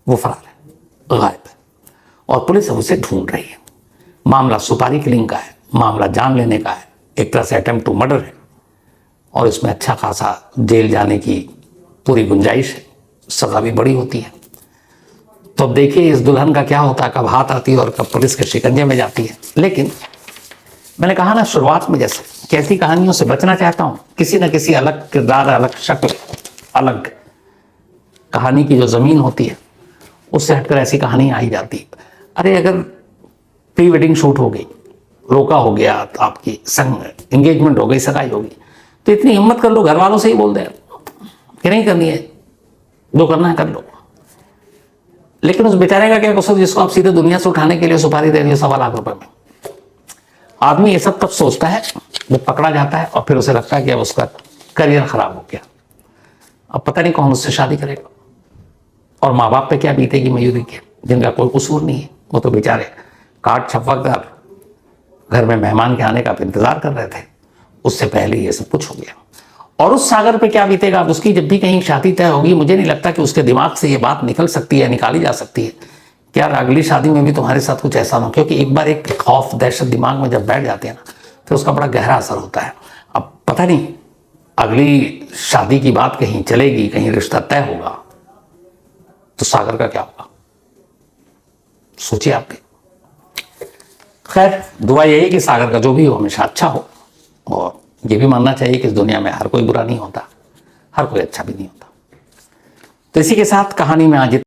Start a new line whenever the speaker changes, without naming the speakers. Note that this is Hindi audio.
वो फरार है, गायब है, और पुलिस अब उसे ढूंढ रही है। मामला सुपारी किलिंग का है, मामला जान लेने का है, एक तरह से अटेम्प्ट टू मर्डर है, और इसमें अच्छा खासा जेल जाने की पूरी गुंजाइश है, सजा भी बड़ी होती है। तो अब देखिए इस दुल्हन का क्या होता है, कब हाथ आती है और कब पुलिस के शिकंजे में जाती है। लेकिन मैंने कहा ना शुरुआत में, जैसे कैसी कहानियों से बचना चाहता हूं, किसी न किसी अलग किरदार, अलग शक्ल, अलग कहानी की जो जमीन होती है उससे हटकर ऐसी कहानी आ ही जाती है। अरे अगर प्री वेडिंग शूट हो गई, रोका हो गया, आपकी संग एंगेजमेंट हो गई, सगाई होगी, तो इतनी हिम्मत कर लो, घर वालों से ही बोल दे कि नहीं करनी है, जो करना है कर लो। लेकिन उस बेचारे का क्या कसूर जिसको आप सीधे दुनिया से उठाने के लिए सुपारी दे रही हो 1.25 लाख रुपए में। आदमी ये सब तब सोचता है जब पकड़ा जाता है और फिर उसे लगता है कि अब उसका करियर खराब हो गया, अब पता नहीं कौन उससे शादी करेगा, और माँ बाप पे क्या बीतेगी मयूरी के, जिनका कोई कसूर नहीं है। वो तो बेचारे कार्ड छपवा कर घर में मेहमान के आने का इंतजार कर रहे थे, उससे पहले ये सब कुछ हो गया। और उस सागर पे क्या बीतेगा, अब उसकी जब भी कहीं शादी तय होगी, मुझे नहीं लगता कि उसके दिमाग से ये बात निकल सकती है, निकाली जा सकती है कि यार अगली शादी में भी तुम्हारे साथ कुछ ऐसा ना हो। क्योंकि एक बार एक खौफ, दहशत दिमाग में जब बैठ जाती है ना, फिर उसका बड़ा गहरा असर होता है। अब पता नहीं अगली शादी की बात कहीं चलेगी, कहीं रिश्ता तय होगा, तो सागर का क्या होगा, सोचिए आप भी। खैर दुआ यही कि सागर का जो भी हो हमेशा अच्छा हो, और ये भी मानना चाहिए कि इस दुनिया में हर कोई बुरा नहीं होता, हर कोई अच्छा भी नहीं होता। तो इसी के साथ कहानी में आज